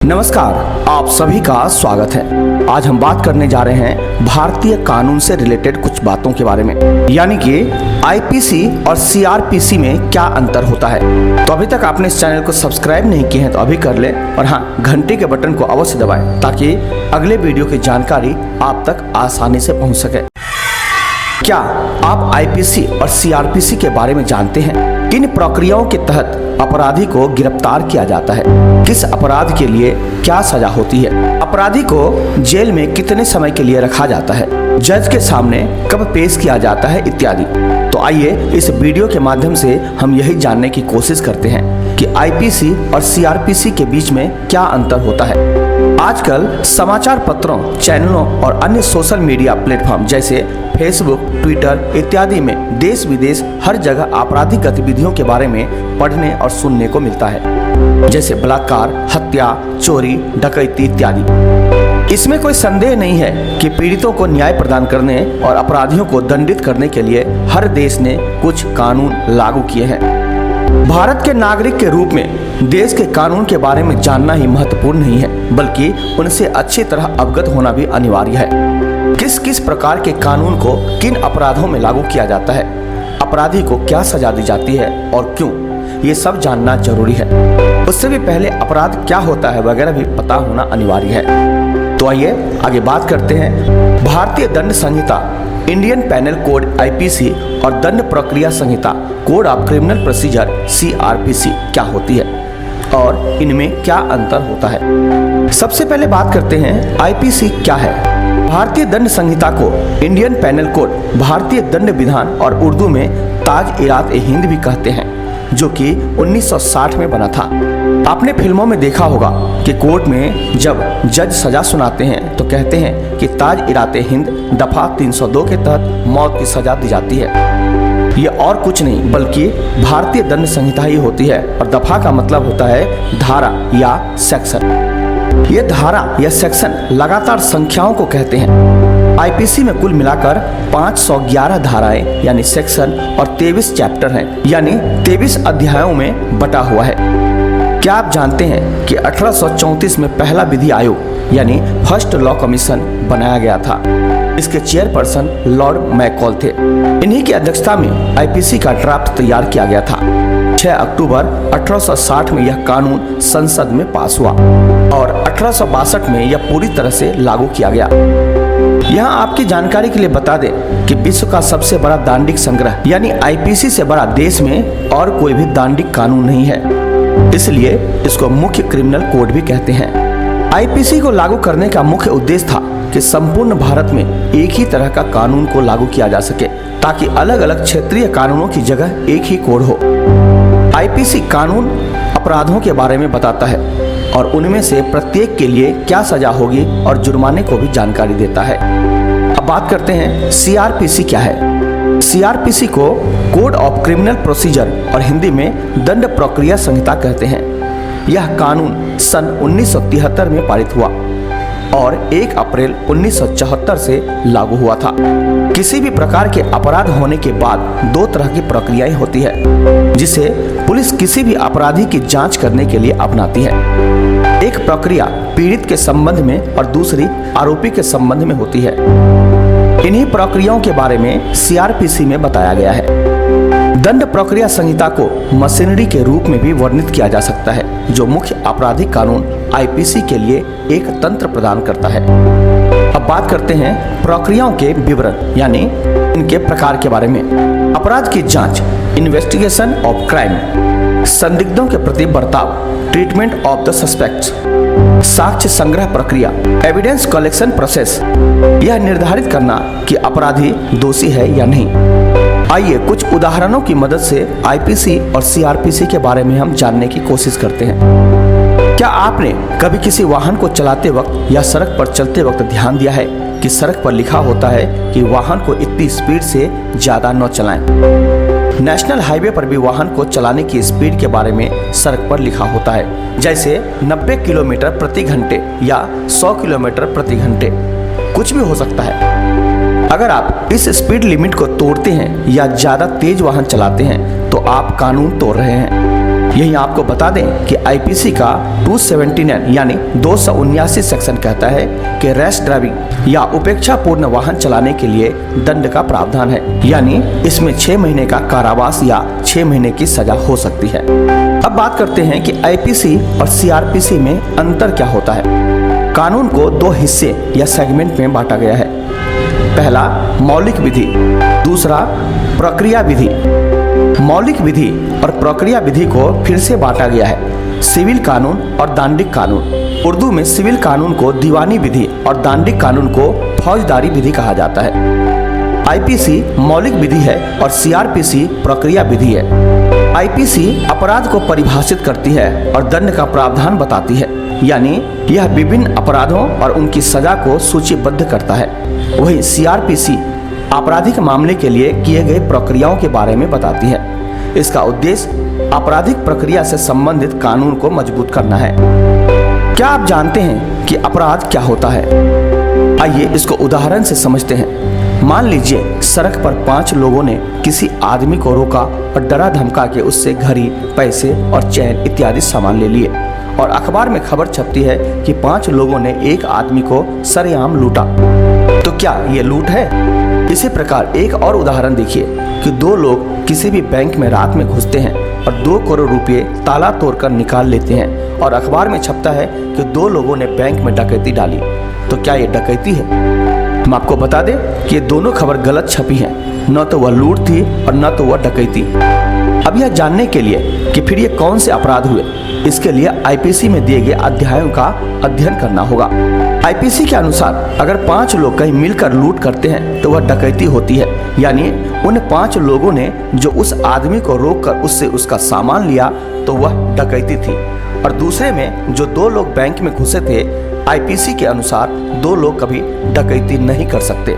नमस्कार, आप सभी का स्वागत है। आज हम बात करने जा रहे हैं भारतीय कानून से रिलेटेड कुछ बातों के बारे में, यानी कि आईपीसी और सीआरपीसी में क्या अंतर होता है। तो अभी तक आपने इस चैनल को सब्सक्राइब नहीं किए हैं तो अभी कर लें, और हाँ, घंटे के बटन को अवश्य दबाएं ताकि अगले वीडियो की जानकारी आप तक आसानी से पहुँच सके। क्या आप आईपीसी और सीआरपीसी के बारे में जानते हैं? किन प्रक्रियाओं के तहत अपराधी को गिरफ्तार किया जाता है? किस अपराध के लिए क्या सजा होती है? अपराधी को जेल में कितने समय के लिए रखा जाता है? जज के सामने कब पेश किया जाता है, इत्यादि। तो आइए इस वीडियो के माध्यम से हम यही जानने की कोशिश करते हैं कि आईपीसी और सीआरपीसी के बीच में क्या अंतर होता है। आजकल समाचार पत्रों, चैनलों और अन्य सोशल मीडिया प्लेटफॉर्म जैसे फेसबुक, ट्विटर इत्यादि में देश विदेश हर जगह आपराधिक गतिविधियों के बारे में पढ़ने और सुनने को मिलता है, जैसे बलात्कार, हत्या, चोरी, डकैती इत्यादि। इसमें कोई संदेह नहीं है कि पीड़ितों को न्याय प्रदान करने और अपराधियों को दंडित करने के लिए हर देश ने कुछ कानून लागू किए हैं। भारत के नागरिक के रूप में देश के कानून के बारे में जानना ही महत्वपूर्ण नहीं है, बल्कि उनसे अच्छी तरह अवगत होना भी अनिवार्य है। किस किस प्रकार के कानून को किन अपराधों में लागू किया जाता है, अपराधी को क्या सजा दी जाती है और क्यों, ये सब जानना जरूरी है। उससे भी पहले अपराध क्या होता है वगैरह भी पता होना अनिवार्य है। तो आइए आगे बात करते हैं। भारतीय दंड संहिता, इंडियन पेनल कोड आईपीसी और दंड प्रक्रिया संहिता code of criminal procedure CrPC क्या होती है और इनमें क्या अंतर होता है। सबसे पहले बात करते हैं आईपीसी क्या है। भारतीय दंड संहिता को इंडियन पेनल कोड, भारतीय दंड विधान और उर्दू में ताज-ए-हिंद भी कहते हैं, जो कि 1960 में बना था। आपने फिल्मों में देखा होगा कि कोर्ट में जब जज सजा सुनाते हैं तो कहते हैं कि ताज-ए-हिंद दफा 302 के तहत मौत की सजा दी जाती है। ये और कुछ नहीं बल्कि भारतीय दंड संहिता ही होती है, और दफा का मतलब होता है धारा या सेक्शन। ये धारा या सेक्शन लगातार संख्याओं को कहते हैं। आईपीसी में कुल मिलाकर 511 धाराएं यानी सेक्शन और 23 चैप्टर हैं, यानी 23 अध्यायों में बटा हुआ है। क्या आप जानते हैं कि 1834 में पहला विधि आयोग यानी फर्स्ट लॉ कमीशन बनाया गया था। इसके चेयरपर्सन लॉर्ड मैकॉल थे। इन्हीं की अध्यक्षता में आईपीसी का ड्राफ्ट तैयार किया गया था। 6 अक्टूबर 1860 में यह कानून संसद में पास हुआ और 1862 में यह पूरी तरह से लागू किया गया। यहाँ आपकी जानकारी के लिए बता दें कि विश्व का सबसे बड़ा दांडिक संग्रह यानी आईपीसी से बड़ा देश में और कोई भी दांडिक कानून नहीं है, इसलिए इसको मुख्य क्रिमिनल कोड भी कहते हैं। आईपीसी को लागू करने का मुख्य उद्देश्य था कि संपूर्ण भारत में एक ही तरह का कानून को लागू किया जा सके, ताकि अलग अलग क्षेत्रीय कानूनों की जगह एक ही कोड हो। आईपीसी कानून अपराधों के बारे में बताता है और उनमें से प्रत्येक के लिए क्या सजा होगी और जुर्माने को भी जानकारी देता है। अब बात करते हैं सीआरपीसी क्या है। सीआरपीसी को कोड ऑफ क्रिमिनल प्रोसीजर और हिंदी में दंड प्रक्रिया संहिता कहते हैं। यह कानून सन 1973 में पारित हुआ और 1 अप्रैल 1974 से लागू हुआ था। किसी भी प्रकार के अपराध होने के बाद 2 तरह की प्रक्रियाएं होती है, जिसे पुलिस किसी भी अपराधी की जांच करने के लिए अपनाती है। एक प्रक्रिया पीड़ित के संबंध में और दूसरी आरोपी के संबंध में होती है। इन्हीं प्रक्रियाओं के बारे में सीआरपीसी में बताया गया है। दंड प्रक्रिया संहिता को मशीनरी के रूप में भी वर्णित किया जा सकता है, जो मुख्य आपराधिक कानून आईपीसी के लिए एक तंत्र प्रदान करता है। अब बात करते हैं प्रक्रियाओं के विवरण यानी इनके प्रकार के बारे में। अपराध की जांच, इन्वेस्टिगेशन ऑफ क्राइम, संदिग्धों के प्रति बर्ताव, ट्रीटमेंट ऑफ द सस्पेक्ट्स, साक्ष्य संग्रह प्रक्रिया, एविडेंस कलेक्शन प्रोसेस, यह निर्धारित करना कि अपराधी दोषी है या नहीं। आइए कुछ उदाहरणों की मदद से आईपीसी और सीआरपीसी के बारे में हम जानने की कोशिश करते हैं। क्या आपने कभी किसी वाहन को चलाते वक्त या सड़क पर चलते वक्त ध्यान दिया है कि सड़क पर लिखा होता है कि वाहन को इतनी स्पीड से ज्यादा न चलाएं। नेशनल हाईवे पर भी वाहन को चलाने की स्पीड के बारे में सड़क पर लिखा होता है, जैसे 90 किलोमीटर प्रति घंटे या 100 किलोमीटर प्रति घंटे, कुछ भी हो सकता है। अगर आप इस स्पीड लिमिट को तोड़ते हैं या ज्यादा तेज वाहन चलाते हैं तो आप कानून तोड़ रहे हैं। यही आपको बता दें कि आईपीसी का 279 यानी 279 सेक्शन कहता है कि रैश ड्राइविंग या उपेक्षापूर्ण वाहन चलाने के लिए दंड का प्रावधान है, यानी इसमें 6 महीने का कारावास या 6 महीने की सजा हो सकती है। अब बात करते हैं कि आईपीसी और सीआरपीसी में अंतर क्या होता है। कानून को 2 हिस्से या सेगमेंट में बांटा गया है। पहला मौलिक विधि, दूसरा प्रक्रिया विधि। मौलिक विधि और प्रक्रिया विधि को फिर से बांटा गया है। सिविल कानून और दांडिक कानून। उर्दू में सिविल कानून को दीवानी विधि और दांडिक कानून को फौजदारी विधि कहा जाता है। आईपीसी मौलिक विधि है और सीआरपीसी प्रक्रिया विधि है। आईपीसी अपराध को परिभाषित करती है और दंड का प्रावधान बताती है, यानी यह विभिन्न अपराधों और उनकी सजा को सूचीबद्ध करता है। वहीं सीआरपीसी आपराधिक मामले के लिए किए गए प्रक्रियाओं के बारे में बताती है। इसका उद्देश्य आपराधिक प्रक्रिया से संबंधित कानून को मजबूत करना है। क्या आप जानते हैं कि अपराध क्या होता है? आइए इसको उदाहरण से समझते हैं। मान लीजिए सड़क पर 5 लोगों ने किसी आदमी को रोका और डरा धमका के उससे घड़ी, पैसे और चैन इत्यादि सामान ले लिए और अखबार में खबर छपती है कि 5 लोगों ने एक आदमी को सरेआम लूटा। तो क्या ये लूट है? इसी प्रकार एक और उदाहरण देखिए कि 2 लोग किसी भी बैंक में रात में घुसते हैं और 2 करोड़ रुपए ताला तोड़कर निकाल लेते हैं और अखबार में छपता है कि 2 लोगों ने बैंक में डकैती डाली। तो क्या ये डकैती है? हम आपको बता दें कि ये दोनों खबर गलत छपी हैं। न तो वह लूट थी और न तो वह डकैती। अब यह जानने के लिए कि फिर ये कौन से अपराध हुए, इसके लिए आईपीसी में दिए गए अध्यायों का अध्ययन करना होगा। आईपीसी के अनुसार अगर 5 लोग कहीं मिलकर लूट करते हैं तो वह डकैती होती है, यानी उन 5 लोगों ने जो उस आदमी को रोककर उससे उसका सामान लिया तो वह डकैती थी। और दूसरे में जो 2 लोग बैंक में घुसे थे, आईपीसी के अनुसार 2 लोग कभी डकैती नहीं कर सकते।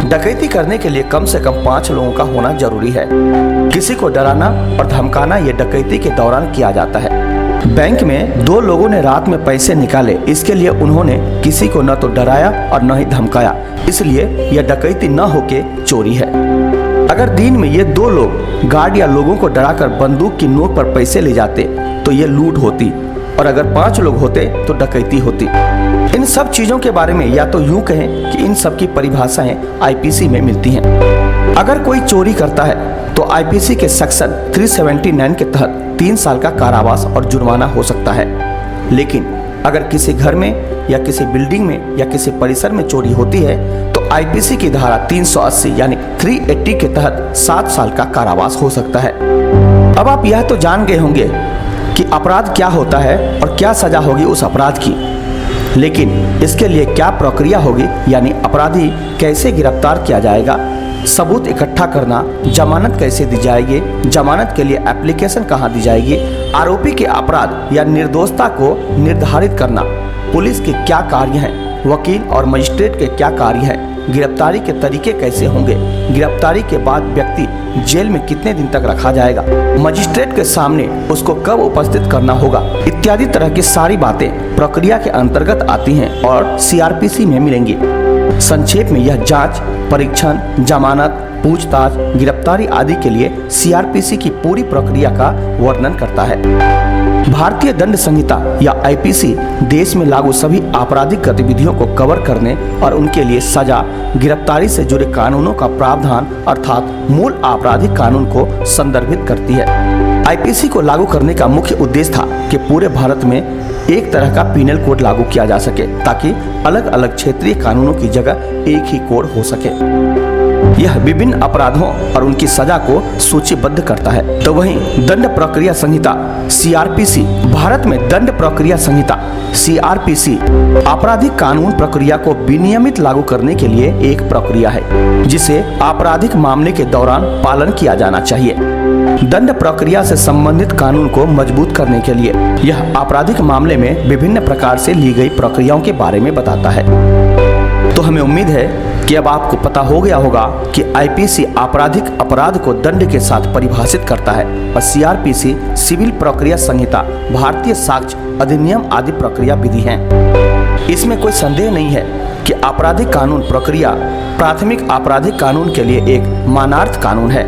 डकैती करने के लिए कम से कम 5 लोगों का होना जरूरी है। किसी को डराना और धमकाना ये डकैती के दौरान किया जाता है। बैंक में 2 लोगों ने रात में पैसे निकाले, इसके लिए उन्होंने किसी को न तो डराया और न ही धमकाया, इसलिए यह डकैती न होके चोरी है। अगर दिन में ये 2 लोग गार्ड या लोगों को डराकर बंदूक की नोक पर पैसे ले जाते तो ये लूट होती, और अगर 5 लोग होते तो डकैती होती। इन सब चीजों के बारे में या तो यूं कहें कि इन सब की परिभाषाएं आईपीसी में मिलती हैं। अगर कोई चोरी करता है तो आईपीसी के सेक्शन 379 के तहत 3 साल का कारावास और जुर्माना हो सकता है। लेकिन अगर किसी घर में या किसी बिल्डिंग में या किसी परिसर में चोरी होती है तो आईपीसी की धारा 380 यानी 380 के तहत 7 साल का कारावास हो सकता है। अब आप यह तो जान गए होंगे कि अपराध क्या होता है और क्या सजा होगी उस अपराध की, लेकिन इसके लिए क्या प्रक्रिया होगी, यानी अपराधी कैसे गिरफ्तार किया जाएगा, सबूत इकट्ठा करना, जमानत कैसे दी जाएगी, जमानत के लिए एप्लीकेशन कहाँ दी जाएगी, आरोपी के अपराध या निर्दोषता को निर्धारित करना, पुलिस के क्या कार्य हैं, वकील और मजिस्ट्रेट के क्या कार्य हैं, गिरफ्तारी के तरीके कैसे होंगे, गिरफ्तारी के बाद व्यक्ति जेल में कितने दिन तक रखा जाएगा, मजिस्ट्रेट के सामने उसको कब उपस्थित करना होगा, इत्यादि तरह की सारी बातें प्रक्रिया के अंतर्गत आती हैं और सीआरपीसी में मिलेंगी। संक्षेप में यह जांच, परीक्षण, जमानत, पूछताछ, गिरफ्तारी आदि के लिए सीआरपीसी की पूरी प्रक्रिया का वर्णन करता है। भारतीय दंड संहिता या आईपीसी देश में लागू सभी आपराधिक गतिविधियों को कवर करने और उनके लिए सजा, गिरफ्तारी से जुड़े कानूनों का प्रावधान अर्थात मूल आपराधिक कानून को संदर्भित करती है। आईपीसी को लागू करने का मुख्य उद्देश्य था कि पूरे भारत में एक तरह का पीनल कोड लागू किया जा सके ताकि अलग अलग क्षेत्रीय कानूनों की जगह एक ही कोड हो सके। यह विभिन्न अपराधों और उनकी सजा को सूचीबद्ध करता है। तो वहीं दंड प्रक्रिया संहिता सीआरपीसी, भारत में दंड प्रक्रिया संहिता सीआरपीसी आपराधिक कानून प्रक्रिया को विनियमित लागू करने के लिए एक प्रक्रिया है जिसे आपराधिक मामले के दौरान पालन किया जाना चाहिए। दंड प्रक्रिया से संबंधित कानून को मजबूत करने के लिए यह आपराधिक मामले में विभिन्न प्रकार से ली गई प्रक्रियाओं के बारे में बताता है। तो हमें उम्मीद है कि अब आपको पता हो गया होगा कि आईपीसी आपराधिक अपराध को दंड के साथ परिभाषित करता है और सीआरपीसी सिविल प्रक्रिया संहिता भारतीय साक्ष्य अधिनियम आदि प्रक्रिया विधि हैं। इसमें कोई संदेह नहीं है कि आपराधिक कानून प्रक्रिया प्राथमिक आपराधिक कानून के लिए एक मानार्थ कानून है।